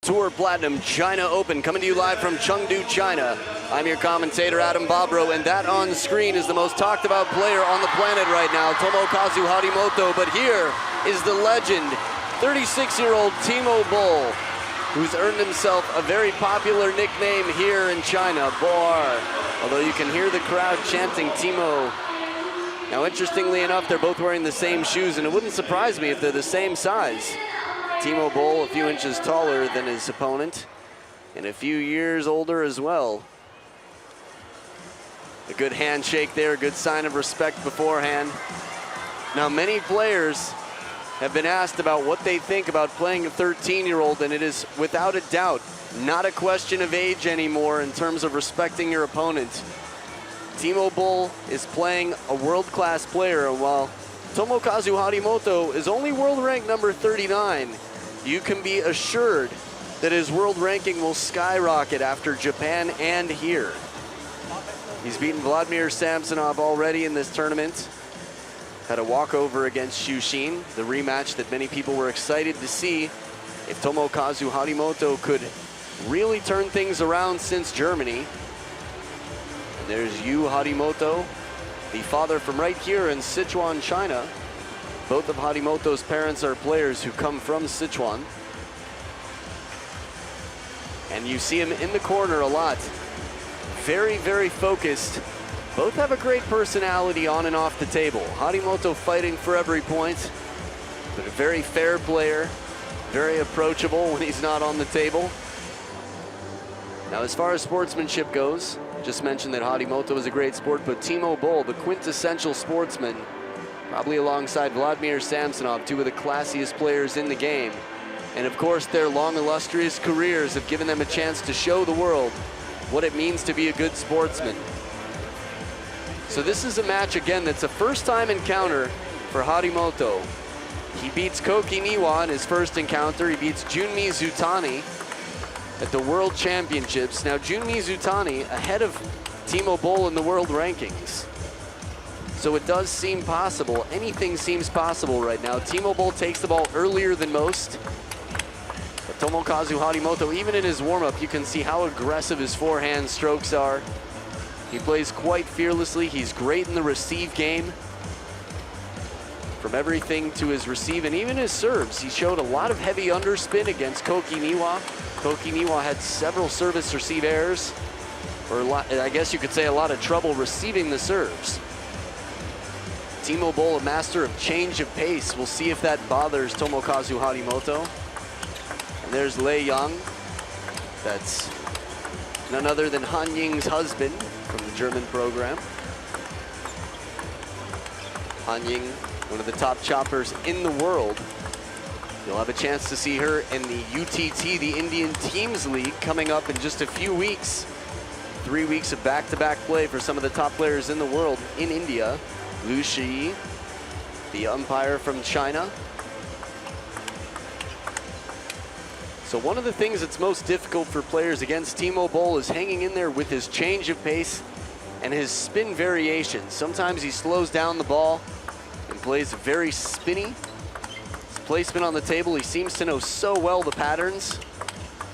Tour Platinum China Open, coming to you live from Chengdu, China. I'm your commentator, Adam Bobrow, and that on screen is the most talked about player on the planet right now, Tomokazu Harimoto. But here is the legend, 36-year-old Timo Boll, who's earned himself a very popular nickname here in China, Boer. Although you can hear the crowd chanting Timo. Now, interestingly enough, they're both wearing the same shoes, and it wouldn't surprise me if they're the same size. Timo Boll a few inches taller than his opponent, and a few years older as well. A good handshake there, a good sign of respect beforehand. Now, many players have been asked about what they think about playing a 13-year-old, and it is without a doubt not a question of age anymore in terms of respecting your opponent. Timo Boll is playing a world-class player, while Tomokazu Harimoto is only world rank number 39. You can be assured that his world ranking will skyrocket after Japan and here. He's beaten Vladimir Samsonov already in this tournament. Had a walkover against Shushin, the rematch that many people were excited to see if Tomokazu Harimoto could really turn things around since Germany. And there's Yu Harimoto, the father from right here in Sichuan, China. Both of Harimoto's parents are players who come from Sichuan. And you see him in the corner a lot. Very, very focused. Both have a great personality on and off the table. Harimoto fighting for every point, but a very fair player, very approachable when he's not on the table. Now, as far as sportsmanship goes, I just mentioned that Harimoto is a great sport, but Timo Boll, the quintessential sportsman, probably alongside Vladimir Samsonov, two of the classiest players in the game. And of course, their long, illustrious careers have given them a chance to show the world what it means to be a good sportsman. So this is a match, again, that's a first-time encounter for Harimoto. He beats Koki Niwa in his first encounter. He beats Junmi Zutani at the World Championships. Now, Junmi Zutani ahead of Timo Boll in the world rankings. So it does seem possible. Anything seems possible right now. Timo Boll takes the ball earlier than most. But Tomokazu Harimoto, even in his warm-up, you can see how aggressive his forehand strokes are. He plays quite fearlessly. He's great in the receive game. From everything to his receive and even his serves. He showed a lot of heavy underspin against Koki Niwa. Koki Niwa had several service receive errors, or I guess you could say a lot of trouble receiving the serves. Timo Boll, a master of change of pace. We'll see if that bothers Tomokazu Harimoto. And there's Lei Yang. That's none other than Han Ying's husband from the German program. Han Ying, one of the top choppers in the world. You'll have a chance to see her in the UTT, the Indian Teams League, coming up in just a few weeks. 3 weeks of back-to-back play for some of the top players in the world in India. Lu Shi, the umpire from China. So one of the things that's most difficult for players against Timo Boll is hanging in there with his change of pace and his spin variations. Sometimes he slows down the ball and plays very spinny. His placement on the table, he seems to know so well the patterns.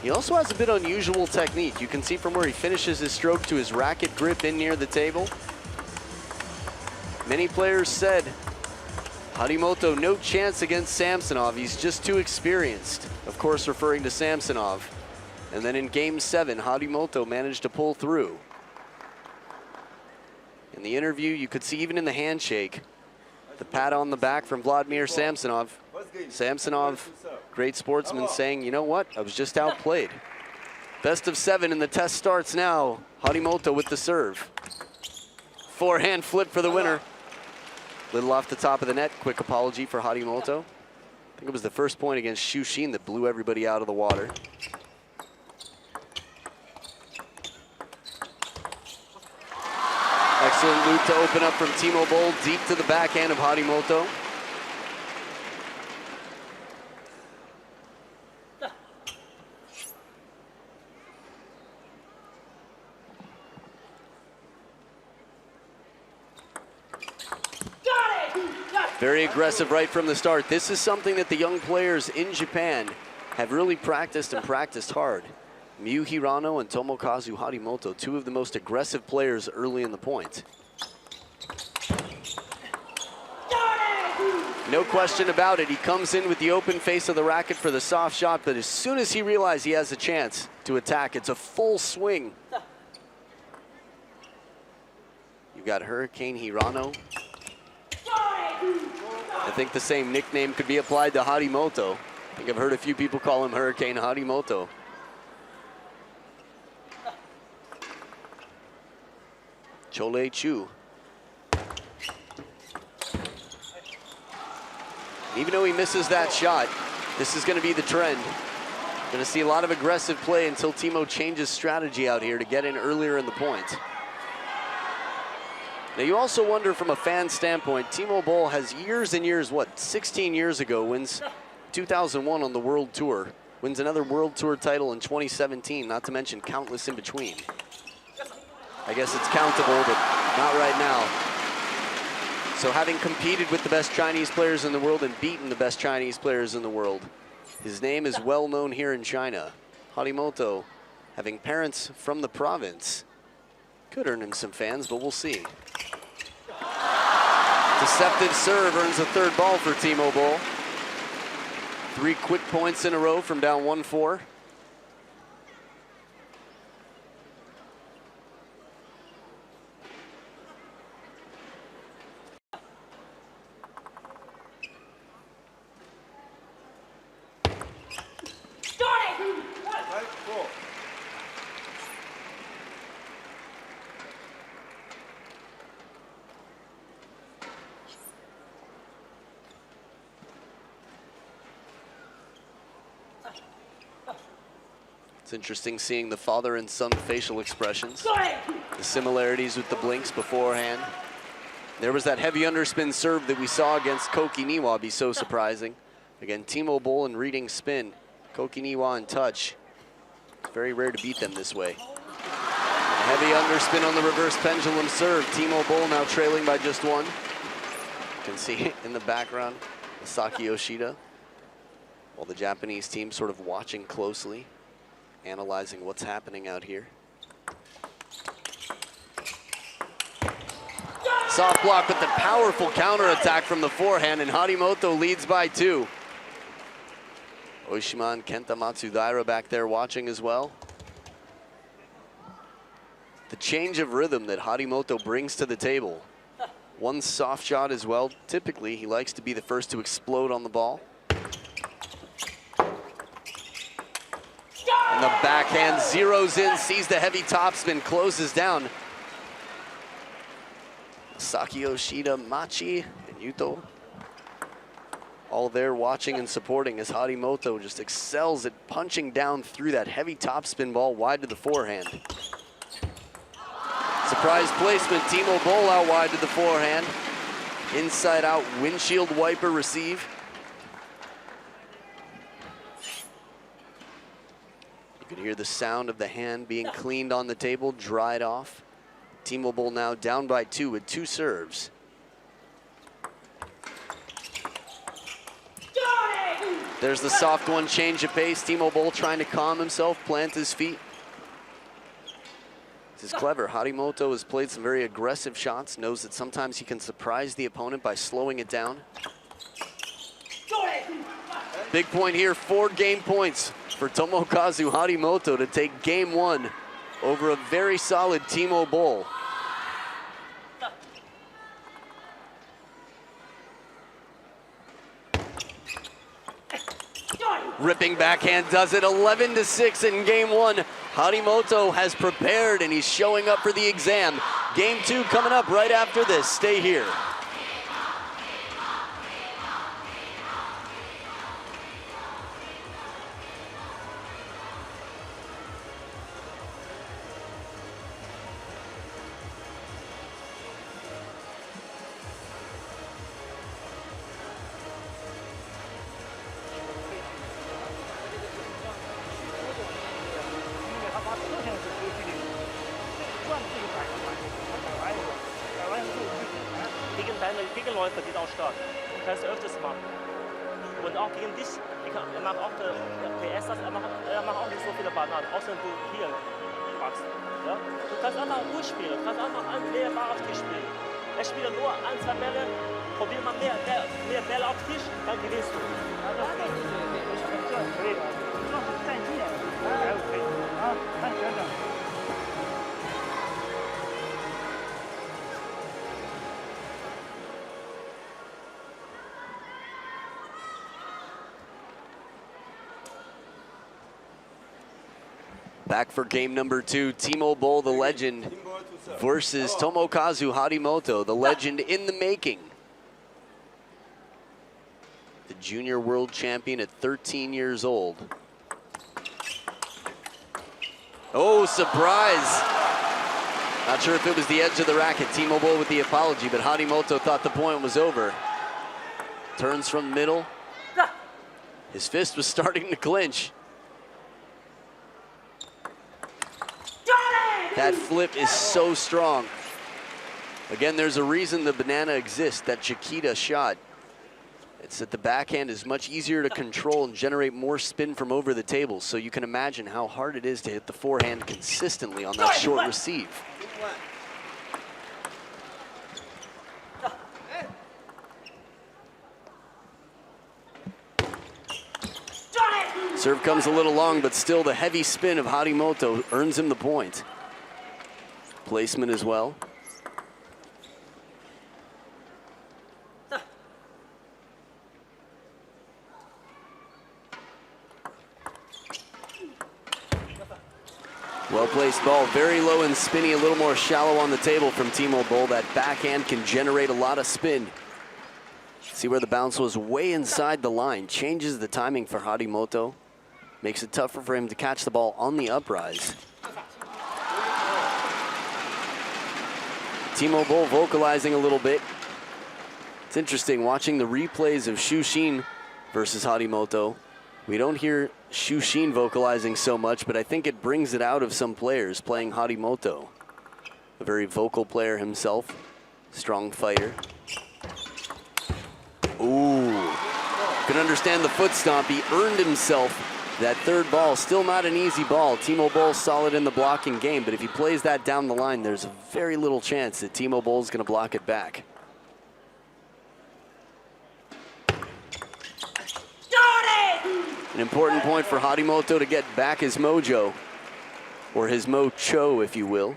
He also has a bit unusual technique. You can see from where he finishes his stroke to his racket grip in near the table. Many players said, Harimoto, no chance against Samsonov. He's just too experienced. Of course, referring to Samsonov. And then in Game 7, Harimoto managed to pull through. In the interview, you could see even in the handshake, the pat on the back from Vladimir Samsonov. Samsonov, great sportsman, saying, you know what, I was just outplayed. Best of 7, and the test starts now. Harimoto with the serve. Forehand flip for the winner. Little off the top of the net. Quick apology for Harimoto. I think it was the first point against Shushin that blew everybody out of the water. Excellent loop to open up from Timo Boll, deep to the backhand of Harimoto. Very aggressive right from the start. This is something that the young players in Japan have really practiced and practiced hard. Miyu Hirano and Tomokazu Harimoto, two of the most aggressive players early in the point. No question about it, he comes in with the open face of the racket for the soft shot, but as soon as he realizes he has a chance to attack, it's a full swing. You've got Hurricane Hirano. I think the same nickname could be applied to Harimoto. I think I've heard a few people call him Hurricane Harimoto. Chole Chu. Even though he misses that shot, this is going to be the trend. Going to see a lot of aggressive play until Timo changes strategy out here to get in earlier in the point. Now you also wonder from a fan standpoint, Timo Boll has years and years, 16 years ago, wins 2001 on the World Tour, wins another World Tour title in 2017, not to mention countless in between. I guess it's countable, but not right now. So having competed with the best Chinese players in the world and beaten the best Chinese players in the world, his name is well known here in China. Harimoto, having parents from the province, could earn him some fans, but we'll see. Deceptive serve earns a third ball for Timo Boll. 3 quick points in a row from down 1-4. It's interesting seeing the father and son facial expressions. The similarities with the blinks beforehand. There was that heavy underspin serve that we saw against Koki Niwa be so surprising. Again, Timo Boll in reading spin, Koki Niwa in touch. It's very rare to beat them this way. A heavy underspin on the reverse pendulum serve. Timo Boll now trailing by just 1. You can see in the background, Saki Yoshida. While the Japanese team sort of watching closely, analyzing what's happening out here. Soft block with the powerful counterattack from the forehand, and Harimoto leads by 2. Oishima and Kenta Matsudaira back there watching as well. The change of rhythm that Harimoto brings to the table. One soft shot as well. Typically, he likes to be the first to explode on the ball. And the backhand zeroes in, sees the heavy topspin, closes down. Saki Yoshida, Machi, and Yuto, all there watching and supporting as Harimoto just excels at punching down through that heavy topspin ball wide to the forehand. Surprise placement, Timo Boll out wide to the forehand. Inside out windshield wiper receive. You can hear the sound of the hand being cleaned on the table, dried off. Timo Boll now down by 2 with 2 serves. There's the soft one, change of pace. Timo Boll trying to calm himself, plant his feet. This is clever. Harimoto has played some very aggressive shots, knows that sometimes he can surprise the opponent by slowing it down. Big point here, 4 game points for Tomokazu Harimoto to take game 1 over a very solid Timo Boll. Ripping backhand does it, 11-6 in game 1. Harimoto has prepared and he's showing up for the exam. Game 2 coming up right after this. Stay here. Gegen Läufer geht auch stark. Das heißt öfters machen. Und auch gegen dich, er macht auch PS, er macht auch nicht so viele Bananen, außer du hier machst. Ja? Du kannst einfach ruhig spielen, du kannst einfach mehr Ball auf Tisch spielen. Er spielt nur 1, 2 Bälle, probier mal mehr Bälle auf Tisch, dann gewinnst du. Back for game number 2, Timo Boll, the legend, versus Tomokazu Harimoto, the legend in the making. The junior world champion at 13 years old. Oh, surprise! Not sure if it was the edge of the racket. Timo Boll with the apology, but Harimoto thought the point was over. Turns from the middle. His fist was starting to clinch. That flip is so strong. Again, there's a reason the banana exists, that Chiquita shot. It's that the backhand is much easier to control and generate more spin from over the table, so you can imagine how hard it is to hit the forehand consistently on that short receive. Serve comes a little long, but still the heavy spin of Harimoto earns him the point. Placement as well. Well-placed ball, very low and spinny, a little more shallow on the table from Timo Boll. That backhand can generate a lot of spin. See where the bounce was way inside the line. Changes the timing for Harimoto. Makes it tougher for him to catch the ball on the uprise. Timo Boll vocalizing a little bit. It's interesting watching the replays of Shushin versus Harimoto. We don't hear Shushin vocalizing so much, but I think it brings it out of some players playing Harimoto. A very vocal player himself, strong fighter. Ooh, can understand the foot stomp. He earned himself that third ball. Still not an easy ball. Timo Boll solid in the blocking game, but if he plays that down the line, there's very little chance that Timo Boll is going to block it back. An important point for Harimoto to get back his mojo, or his mocho, if you will.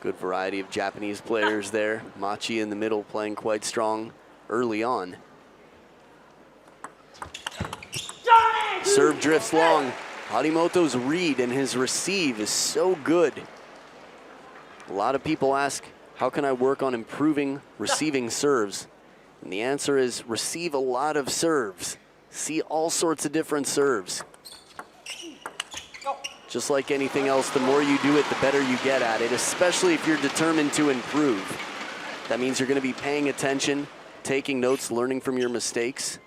Good variety of Japanese players there. Machi in the middle playing quite strong early on. Serve drifts long. Harimoto's read and his receive is so good. A lot of people ask, how can I work on improving receiving serves? And the answer is receive a lot of serves. See all sorts of different serves. Just like anything else, the more you do it, the better you get at it, especially if you're determined to improve. That means you're going to be paying attention, taking notes, learning from your mistakes.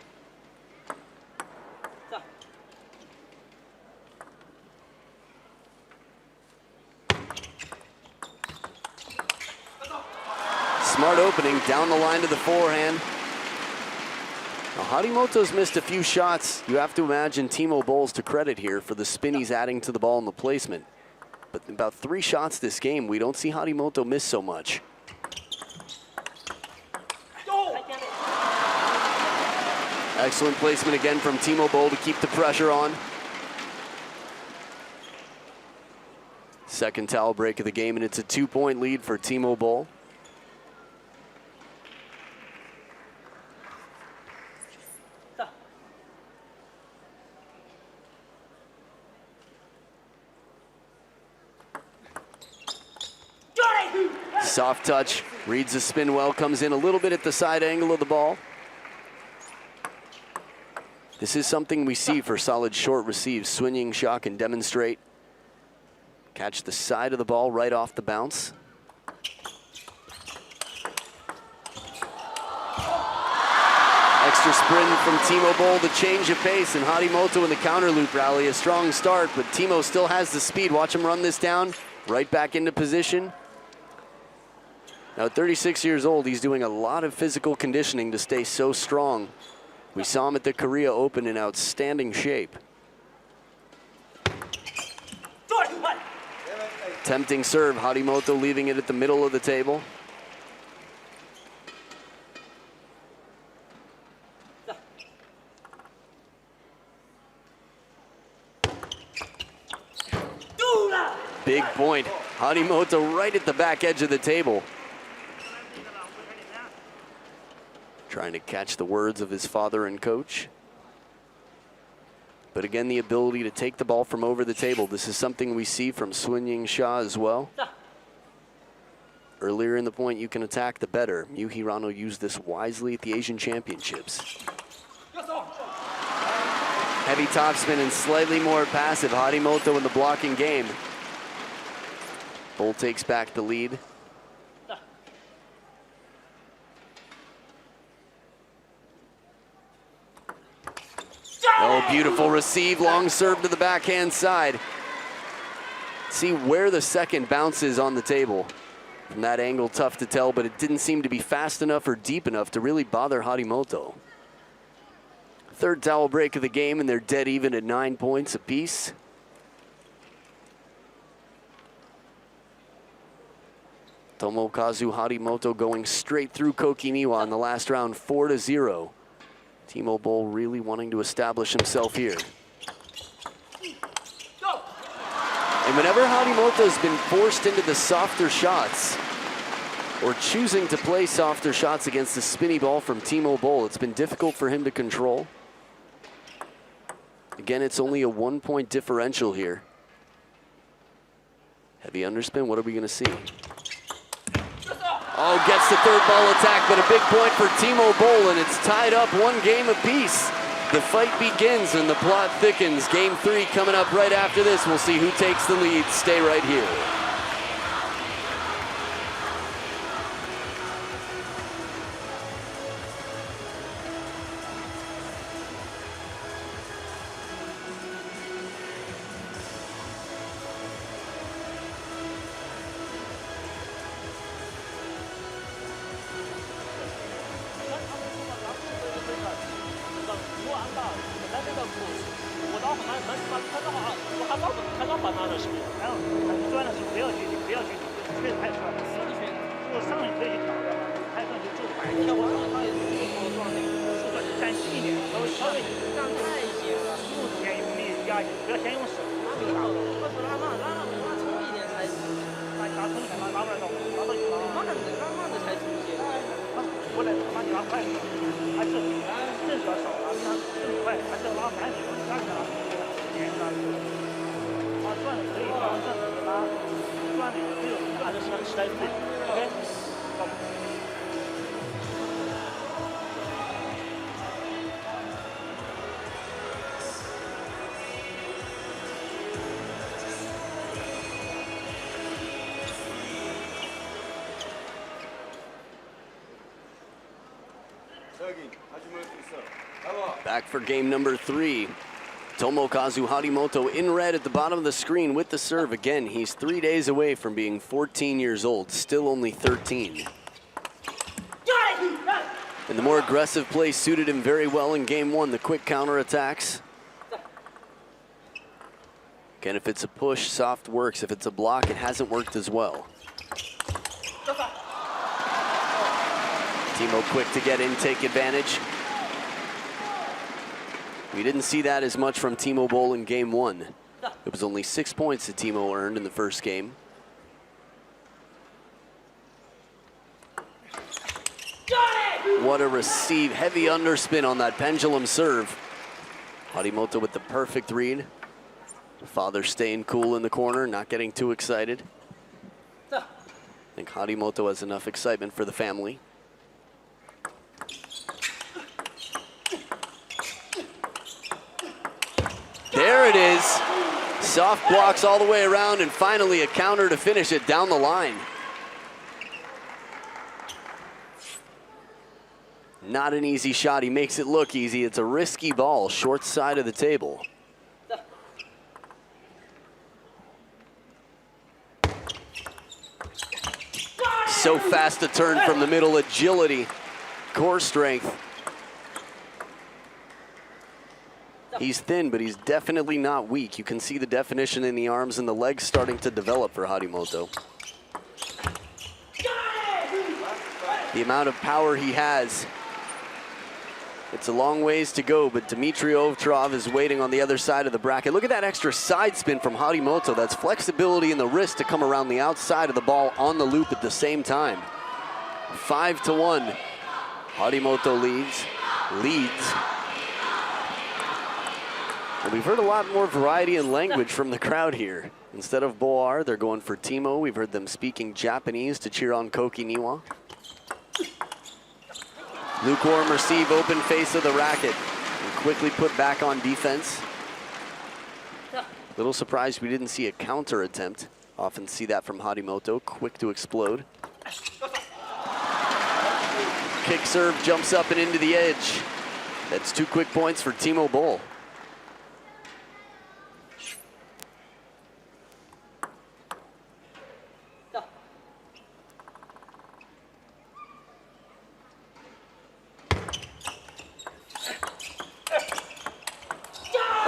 Smart opening down the line to the forehand. Now, Harimoto's missed a few shots. You have to imagine Timo Boll's to credit here for the spin he's adding to the ball and the placement. But about 3 shots this game, we don't see Harimoto miss so much. Excellent placement again from Timo Boll to keep the pressure on. Second towel break of the game, and it's a 2-point lead for Timo Boll. Soft touch, reads the spin well, comes in a little bit at the side angle of the ball. This is something we see for solid short receives. Swinging shot can demonstrate. Catch the side of the ball right off the bounce. Extra sprint from Timo Boll to change of pace, and Harimoto in the counter loop rally. A strong start, but Timo still has the speed. Watch him run this down, right back into position. Now, at 36 years old, he's doing a lot of physical conditioning to stay so strong. We saw him at the Korea Open in outstanding shape. Tempting serve, Harimoto leaving it at the middle of the table. Big point. Harimoto right at the back edge of the table. Trying to catch the words of his father and coach. But again, the ability to take the ball from over the table. This is something we see from Sun-Ying Xia as well. Earlier in the point, you can attack the better. Yu Hirano used this wisely at the Asian Championships. Heavy topspin and slightly more passive. Harimoto in the blocking game. Bull takes back the lead. Oh, beautiful receive, long serve to the backhand side. See where the second bounces on the table. From that angle, tough to tell, but it didn't seem to be fast enough or deep enough to really bother Harimoto. Third towel break of the game, and they're dead even at 9 points apiece. Tomokazu Harimoto going straight through Kokiniwa in the last round, 4-0. Timo Boll really wanting to establish himself here. And whenever Harimoto's been forced into the softer shots, or choosing to play softer shots against the spinny ball from Timo Boll, it's been difficult for him to control. Again, it's only a 1-point differential here. Heavy underspin, what are we gonna see? Oh, gets the third ball attack, but a big point for Timo Boll, and it's tied up 1 game apiece. The fight begins and the plot thickens. Game 3 coming up right after this. We'll see who takes the lead. Stay right here. Back for game number 3. Tomokazu Harimoto in red at the bottom of the screen with the serve. Again, he's 3 days away from being 14 years old, still only 13. And the more aggressive play suited him very well in game 1, the quick counterattacks. Again, if it's a push, soft works. If it's a block, it hasn't worked as well. Timo quick to get in, take advantage. We didn't see that as much from Timo Boll in game 1. It was only 6 points that Timo earned in the first game. What a receive, heavy underspin on that pendulum serve. Harimoto with the perfect read. Father staying cool in the corner, not getting too excited. I think Harimoto has enough excitement for the family. There it is. Soft blocks all the way around, and finally a counter to finish it down the line. Not an easy shot. He makes it look easy. It's a risky ball, short side of the table. So fast to turn from the middle, agility, core strength. He's thin, but he's definitely not weak. You can see the definition in the arms and the legs starting to develop for Harimoto. The amount of power he has, it's a long ways to go, but Dmitry Ovtcharov is waiting on the other side of the bracket. Look at that extra side spin from Harimoto. That's flexibility in the wrist to come around the outside of the ball on the loop at the same time. 5-1. Harimoto leads. And we've heard a lot more variety in language from the crowd here. Instead of Boar, they're going for Timo. We've heard them speaking Japanese to cheer on Koki Niwa. Lukewarm receive, open face of the racket, and quickly put back on defense. Little surprised we didn't see a counter attempt. Often see that from Harimoto, quick to explode. Kick serve jumps up and into the edge. That's 2 quick points for Timo Boll.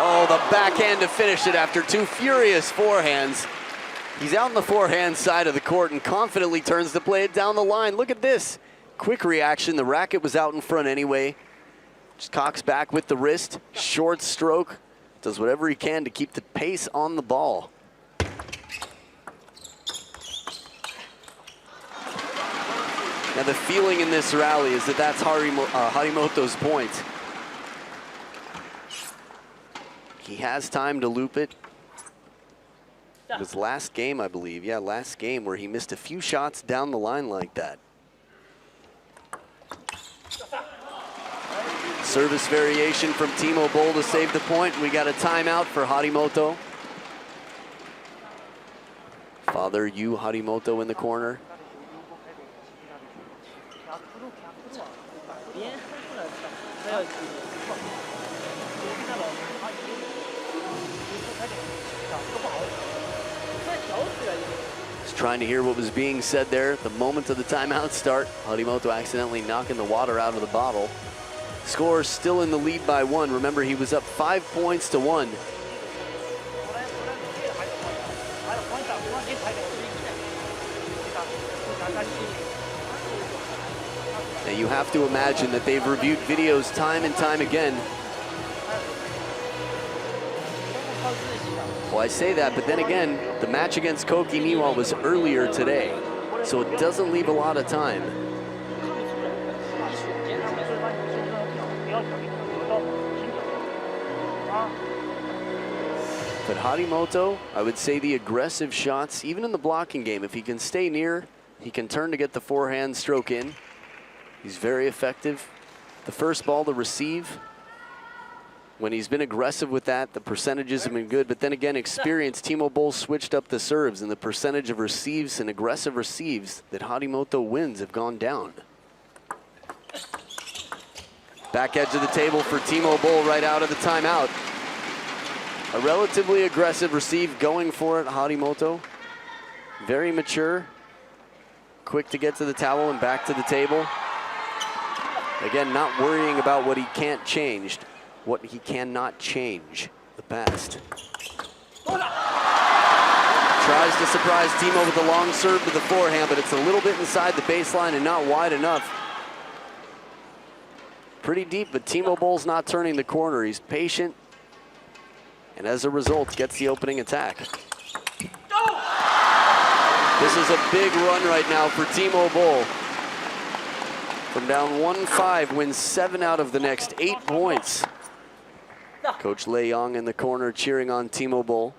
Oh, the backhand to finish it after 2 furious forehands. He's out on the forehand side of the court and confidently turns to play it down the line. Look at this. Quick reaction. The racket was out in front anyway. Just cocks back with the wrist. Short stroke. Does whatever he can to keep the pace on the ball. Now the feeling in this rally is that that's Harimoto's point. He has time to loop it. It was last game, I believe. Yeah, last game where he missed a few shots down the line like that. Service variation from Timo Boll to save the point. We got a timeout for Harimoto. Father Yu Harimoto in the corner. Just trying to hear what was being said there at the moment of the timeout start. Harimoto accidentally knocking the water out of the bottle. Score still in the lead by 1. Remember, he was up 5 points to 1. Now you have to imagine that they've reviewed videos time and time again. Well, I say that, but then again, the match against Koki Niwa was earlier today, so it doesn't leave a lot of time. But Harimoto, I would say the aggressive shots, even in the blocking game, if he can stay near, he can turn to get the forehand stroke in. He's very effective. The first ball to receive, when he's been aggressive with that, the percentages have been good. But then again, experience, Timo Boll switched up the serves, and the percentage of receives and aggressive receives that Harimoto wins have gone down. Back edge of the table for Timo Boll right out of the timeout. A relatively aggressive receive going for it, Harimoto. Very mature. Quick to get to the towel and back to the table. Again, not worrying about what he can't change, what he cannot change the best. Tries to surprise Timo with the long serve to the forehand, but it's a little bit inside the baseline and not wide enough. Pretty deep, but Timo Boll's not turning the corner. He's patient, and as a result, gets the opening attack. This is a big run right now for Timo Boll. From down 1-5, wins 7 out of the next 8 points. Coach Lei Yang in the corner cheering on Timo Boll.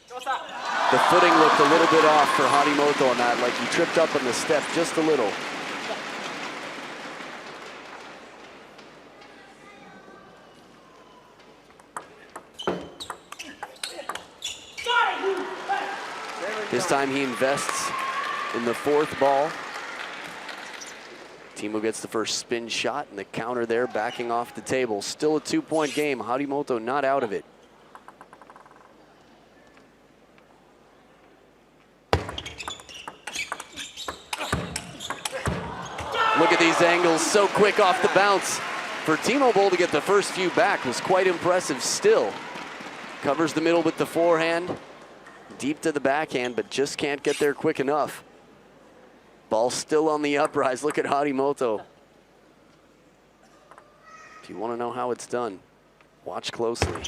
The footing looked a little bit off for Harimoto on that, like he tripped up on the step just a little. This time he invests in the 4th ball. Timo gets the first spin shot and the counter there, backing off the table. Still a 2-point game. Harimoto not out of it. so quick off the bounce. For Timo Boll to get the first few back was quite impressive still. Covers the middle with the forehand. Deep to the backhand, but just can't get there quick enough. Ball still on the uprise. Look at Harimoto. If you want to know how it's done, watch closely.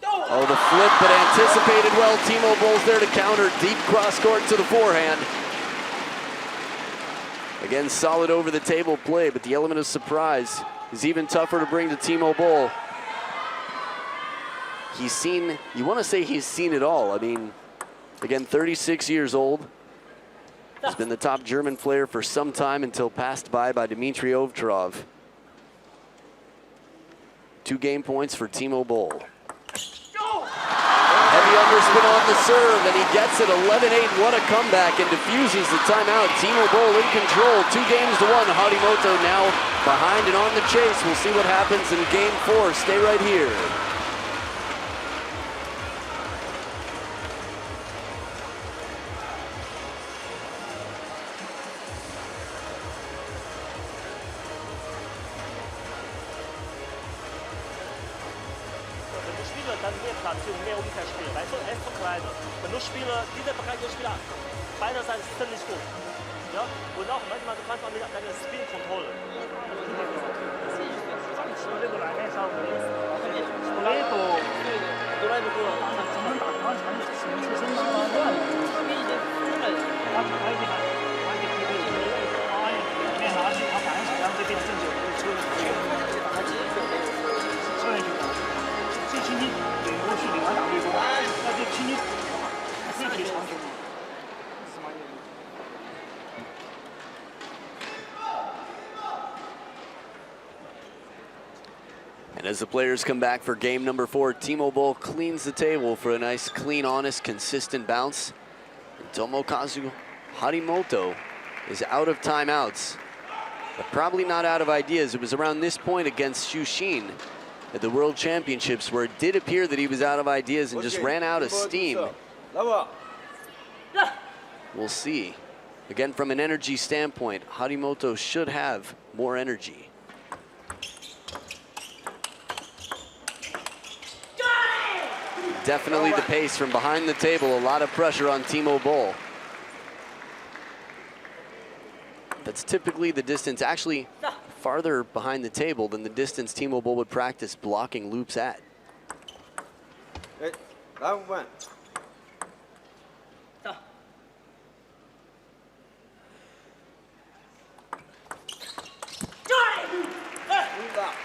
Oh, the flip, but anticipated well. Timo Boll's there to counter. Deep cross court to the forehand. Again, solid over the table play, but the element of surprise is even tougher to bring to Timo Boll. He's seen, you want to say he's seen it all. I mean, again, 36 years old. He's been the top German player for some time until passed by Dmitry Ovtcharov. 2 game points for Timo Boll. Heavy underspin on the serve, and he gets it 11-8. What a comeback, and diffuses the timeout. Timo Boll in control, 2 games to 1. Harimoto now behind and on the chase. We'll see what happens in game 4. Stay right here. Dann mehr Platzierung, mehr Umkehrspiel. Weißt du, er ist so klein. Wenn du Spieler, dieser Bereich der Spieler, beiderseits ist ziemlich gut. Ja? Und auch manchmal, du kannst auch mit deiner Spin-Kontrolle. And as the players come back for game number 4, Timo Boll cleans the table for a nice, clean, honest, consistent bounce. And Tomokazu Harimoto is out of timeouts, but probably not out of ideas. It was around this point against Shushin at the World Championships where it did appear that he was out of ideas and just ran out of steam. We'll see. Again, from an energy standpoint, Harimoto should have more energy. Definitely the pace from behind the table. A lot of pressure on Timo Boll. That's typically the distance, actually farther behind the table than the distance Timo Boll would practice blocking loops at.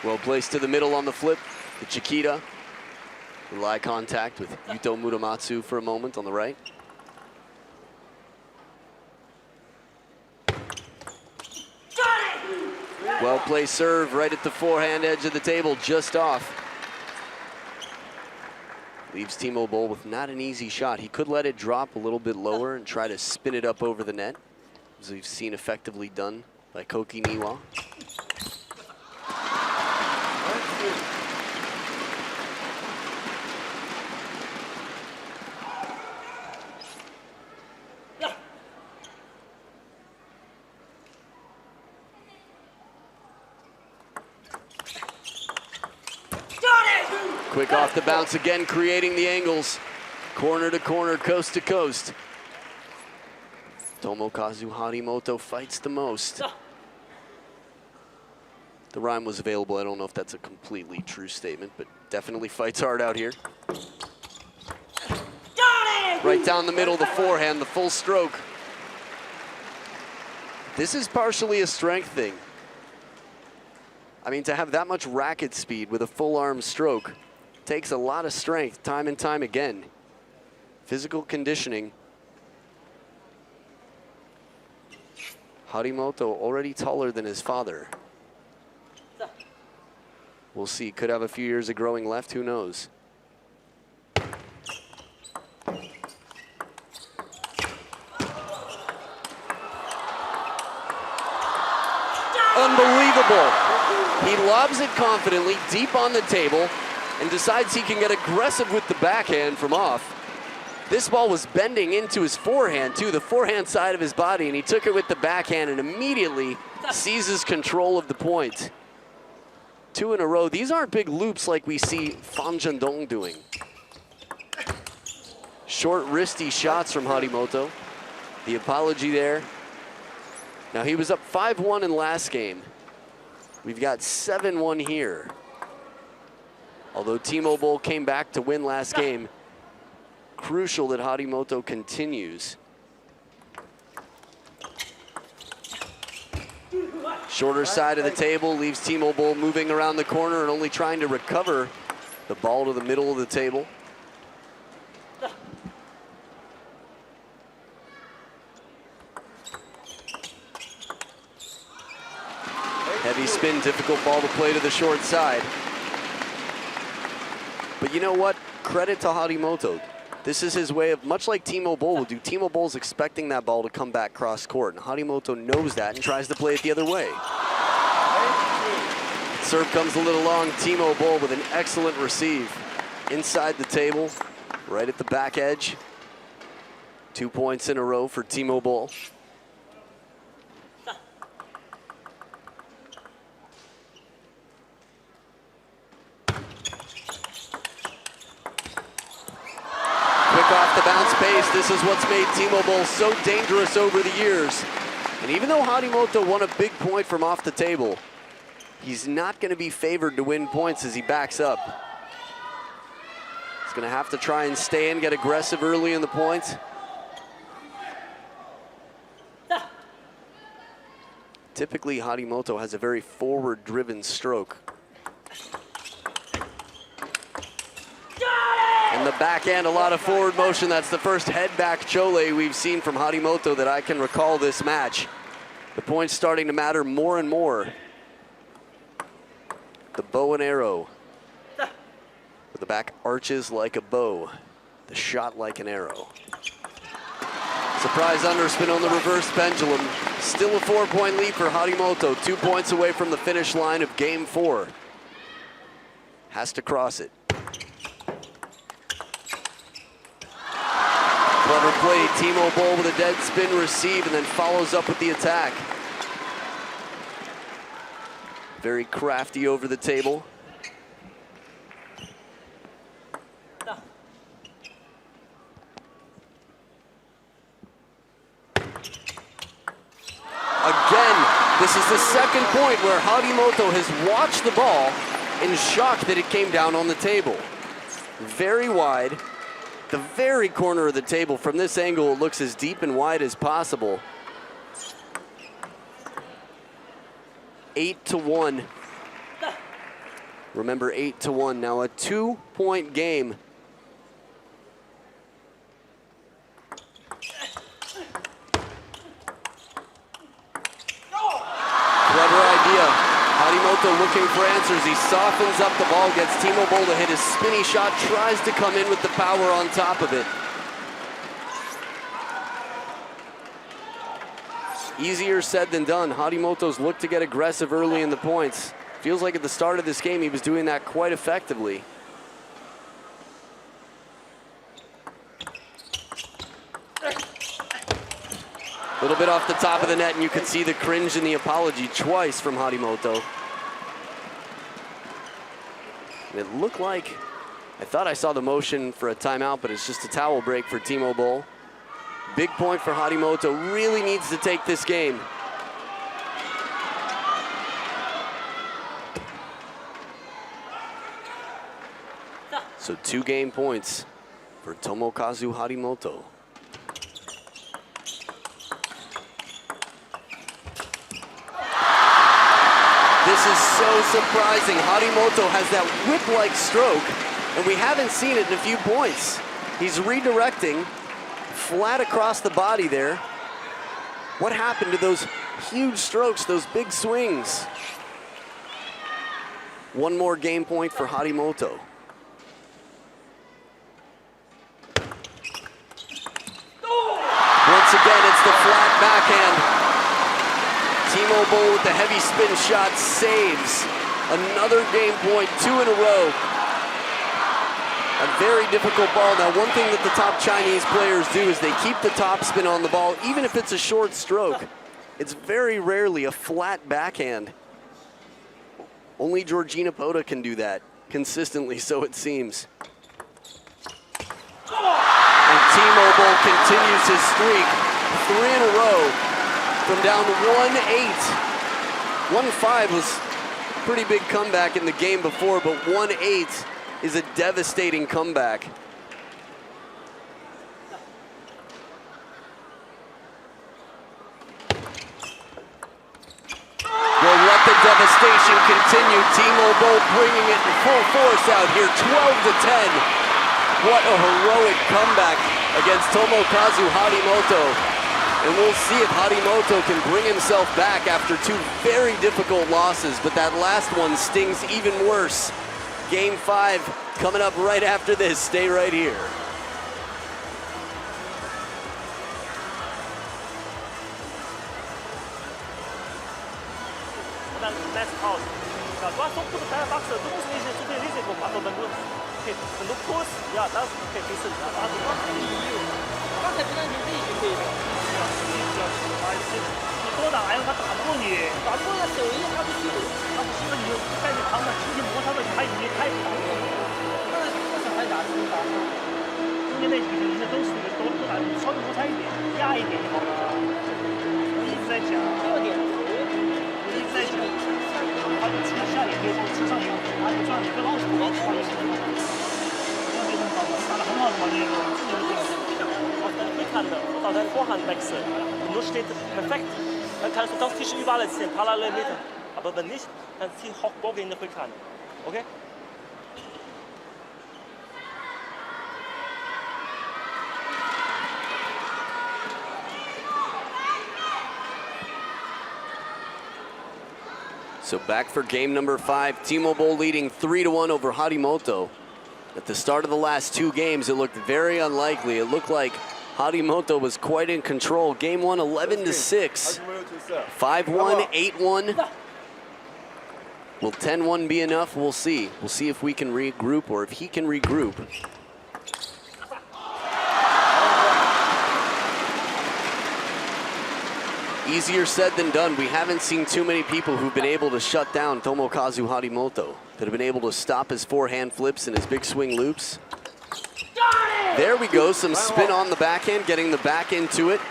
Well placed to the middle on the flip. The Chiquita. Little eye contact with Yuto Muramatsu for a moment on the right. Well placed serve right at the forehand edge of the table, just off. Leaves Timo Boll with not an easy shot. He could let it drop a little bit lower and try to spin it up over the net, as we've seen effectively done by Koki Niwa. Quick off the bounce again, creating the angles. Corner to corner, coast to coast. Tomokazu Harimoto fights the most. The rhyme was available. I don't know if that's a completely true statement, but definitely fights hard out here. Right down the middle, the forehand, the full stroke. This is partially a strength thing. I mean, to have that much racket speed with a full arm stroke takes a lot of strength time and time again. Physical conditioning. Harimoto already taller than his father. We'll see, could have a few years of growing left, who knows. Unbelievable. He lobs it confidently deep on the table and decides he can get aggressive with the backhand from off. This ball was bending into his forehand too, the forehand side of his body, and he took it with the backhand and immediately seizes control of the point. 2 in a row. These aren't big loops like we see Fan Zhendong doing. Short, wristy shots from Harimoto. The apology there. Now he was up 5-1 in last game. We've got 7-1 here. Although T-Mobile came back to win last game, crucial that Harimoto continues. Shorter side of the table leaves T-Mobile moving around the corner and only trying to recover the ball to the middle of the table. Heavy spin, difficult ball to play to the short side. But you know what? Credit to Harimoto. This is his way of, much like T-Mobile will do, T-Mobile's expecting that ball to come back cross court, and Harimoto knows that and tries to play it the other way. Serve comes a little long, T-Mobile with an excellent receive. Inside the table, right at the back edge. 2 points in a row for T-Mobile. Off the bounce pace, this is what's made T-Mobile so dangerous over the years. And even though Harimoto won a big point from off the table, he's not going to be favored to win points as he backs up. He's going to have to try and stay in, get aggressive early in the points. Typically, Harimoto has a very forward-driven stroke. And the backhand, a lot of forward motion. That's the first head back chole we've seen from Harimoto that I can recall this match. The point's starting to matter more and more. The bow and arrow. Where the back arches like a bow. The shot like an arrow. Surprise underspin on the reverse pendulum. Still a 4-point lead for Harimoto. 2 points away from the finish line of game 4. Has to cross it. Clever play, T-Mobile with a dead spin receive and then follows up with the attack. Very crafty over the table. Again, this is the second point where Harimoto has watched the ball in shock that it came down on the table. Very wide. The very corner of the table. From this angle, it looks as deep and wide as possible. 8-1. Remember, 8-1. Now a 2-point game. Clever idea. Harimoto looking for answers. He softens up the ball, gets T-Mobile to hit his spinny shot, tries to come in with the power on top of it. Easier said than done. Harimoto's looked to get aggressive early in the points. Feels like at the start of this game he was doing that quite effectively. A little bit off the top of the net, and you could see the cringe and the apology twice from Harimoto. And it looked like, I thought I saw the motion for a timeout, but it's just a towel break for T-Mobile. Big point for Harimoto, really needs to take this game. So 2 game points for Tomokazu Harimoto. This is so surprising. Harimoto has that whip-like stroke, and we haven't seen it in a few points. He's redirecting flat across the body there. What happened to those huge strokes, those big swings? 1 more game point for Harimoto. Once again, it's the flat backhand. T-Mobile with the heavy spin shot saves. Another game point, 2 in a row. A very difficult ball. Now, one thing that the top Chinese players do is they keep the topspin on the ball, even if it's a short stroke. It's very rarely a flat backhand. Only Georgina Pota can do that consistently, so it seems. And Timo Boll continues his streak, 3 in a row, from down 1-8. 1-5 was a pretty big comeback in the game before, but 1-8 is a devastating comeback. Well, let the devastation continue. Timo Boll bringing it in full force out here, 12-10. What a heroic comeback against Tomokazu Harimoto. And we'll see if Harimoto can bring himself back after 2 very difficult losses, but that last one stings even worse. Game 5 coming up right after this. Stay right here. That's out. Was so gute kleine Wachse, du musst nicht so viel Risiko machen, wenn du, okay, wenn du tust, ja, das ist okay, bisschen. Aber du machst nicht viel. Mach jetzt nicht viel. Ja,你多打还有他打不过你，打不过他手一他不去，他不是你在你旁边轻轻摩擦的，他已经开始打过了。那小孩打中间那几个人都是那个都打，稍微摩擦一点，压一点就好了。我一直在讲，热点，我一直在讲。他就吃下也可以吃上一个，他就这样一个老鼠，他也是很好，那非常好，打得很好的嘛，这个自由性。Auf deinen Rückhander und auf deinen Vorhandwechsel. Nur steht perfekt, dann kannst du ganz Tische überall ziehen, parallel Meter. Aber wenn nicht, dann zieh Hochbogen in der Rückhand. Okay? So back for game number 5. Timo Boll leading 3-1 over Harimoto. At the start of the last 2 games, it looked very unlikely. It looked like Harimoto was quite in control. Game 1, 11-6. 5-1, 8-1. Will 10-1 be enough? We'll see. We'll see if we can regroup or if he can regroup. Easier said than done. We haven't seen too many people who've been able to shut down Tomokazu Harimoto, that have been able to stop his forehand flips and his big swing loops. There we go, some spin on the backhand, getting the back into it.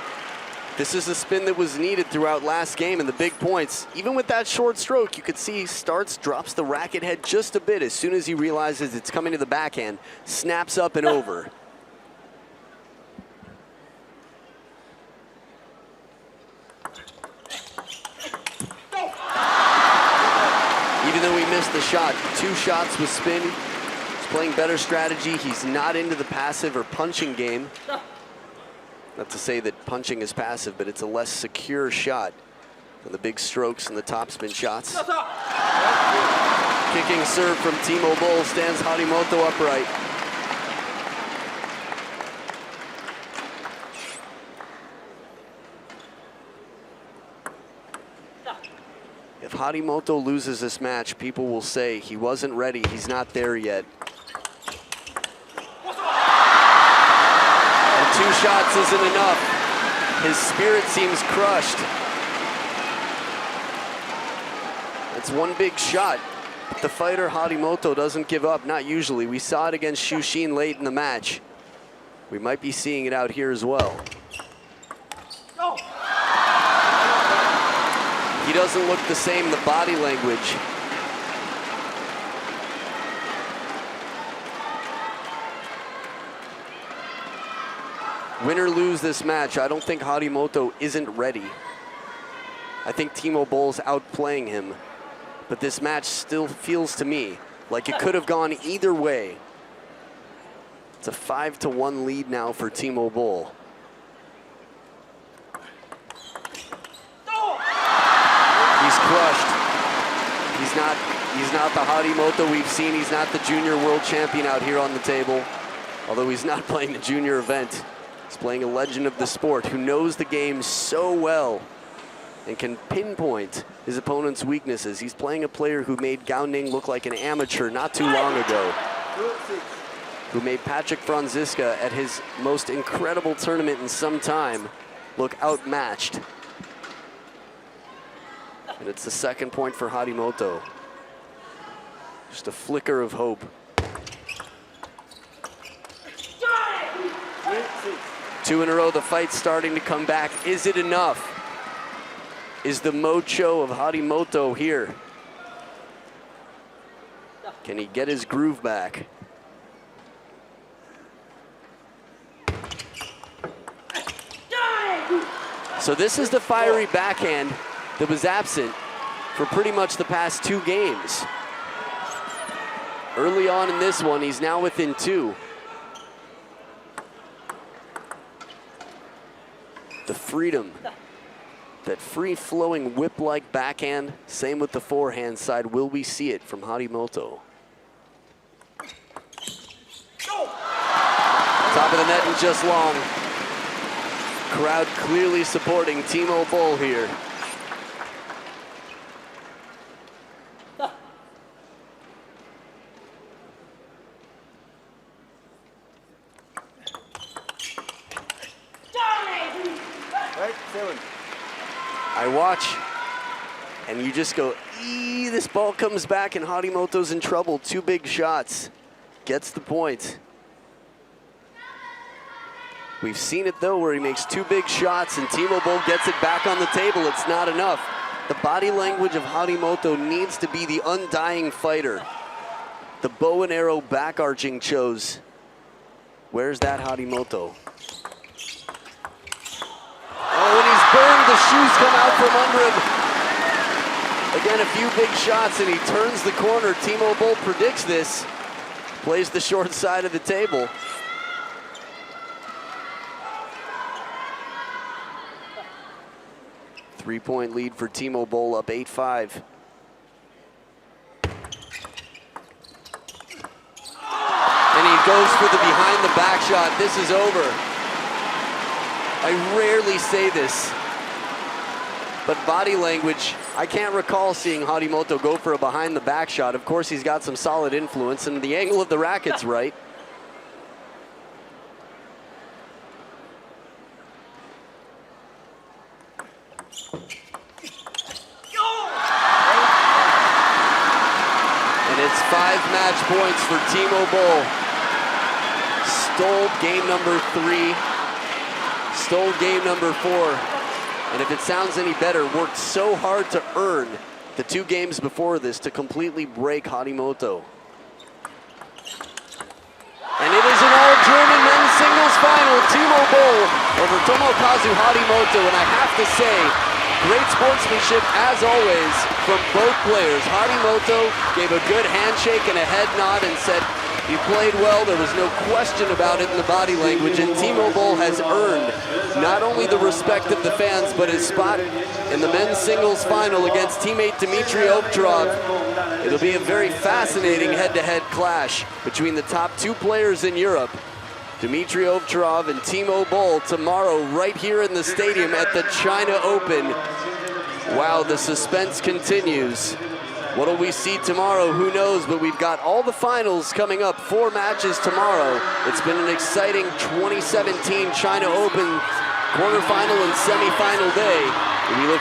This is a spin that was needed throughout last game and the big points. Even with that short stroke, you could see he starts, drops the racket head just a bit as soon as he realizes it's coming to the backhand, snaps up and over. Even though he missed the shot, 2 shots with spin. He's playing better strategy. He's not into the passive or punching game. Not to say that punching is passive, but it's a less secure shot than the big strokes and the topspin shots. Kicking serve from Timo Boll stands Harimoto upright. If Harimoto loses this match, people will say he wasn't ready, he's not there yet. And 2 shots isn't enough. His spirit seems crushed. It's 1 big shot. But the fighter Harimoto doesn't give up, not usually. We saw it against Xu Xin late in the match. We might be seeing it out here as well. He doesn't look the same, the body language. Win or lose this match, I don't think Harimoto isn't ready. I think Timo Boll's outplaying him. But this match still feels to me like it could have gone either way. It's a 5-1 lead now for Timo Boll. He's crushed. He's not the Harimoto we've seen. He's not the junior world champion out here on the table. Although he's not playing the junior event. He's playing a legend of the sport who knows the game so well and can pinpoint his opponent's weaknesses. He's playing a player who made Gao Ning look like an amateur not too long ago. who made Patrick Franziska at his most incredible tournament in some time look outmatched. And it's the second point for Harimoto. Just a flicker of hope. 2 in a row, the fight's starting to come back. Is it enough? Is the mocho of Harimoto here? Can he get his groove back? So this is the fiery backhand that was absent for pretty much the past 2 games. Early on in this one, he's now within 2. The freedom, that free-flowing whip-like backhand, same with the forehand side. Will we see it from Harimoto? Top of the net and just long. Crowd clearly supporting Timo Boll here. I watch, and you just go, eee, this ball comes back and Harimoto's in trouble. 2 big shots, gets the point. We've seen it though, where he makes 2 big shots and Timo Boll gets it back on the table. It's not enough. The body language of Harimoto needs to be the undying fighter. The bow and arrow back arching chose. Where's that Harimoto? Oh, and he's burned. The shoes come out from under him. Again, a few big shots and he turns the corner. Timo Boll predicts this. Plays the short side of the table. Three-point lead for Timo Boll, up 8-5. And he goes for the behind the back shot. This is over. I rarely say this, but body language, I can't recall seeing Harimoto go for a behind the back shot. Of course, he's got some solid influence and the angle of the racket's right. And it's 5 match points for Timo Boll. Stole game number 3, stole game number 4. And if it sounds any better, worked so hard to earn the 2 games before this to completely break Harimoto. And it is an all-German men's singles final. Timo Boll over Tomokazu Harimoto. And I have to say, great sportsmanship, as always, from both players. Harimoto gave a good handshake and a head nod and said, "You played well." There was no question about it in the body language. And Timo Boll has earned not only the respect of the fans, but his spot in the men's singles final against teammate Dmitry Ovtcharov. It'll be a very fascinating head-to-head clash between the top 2 players in Europe, Dmitry Ovtcharov and Timo Boll, tomorrow right here in the stadium at the China Open. Wow, the suspense continues. What'll we see tomorrow? Who knows, but we've got all the finals coming up, 4 matches tomorrow. It's been an exciting 2017 China Open quarterfinal and semifinal day. We look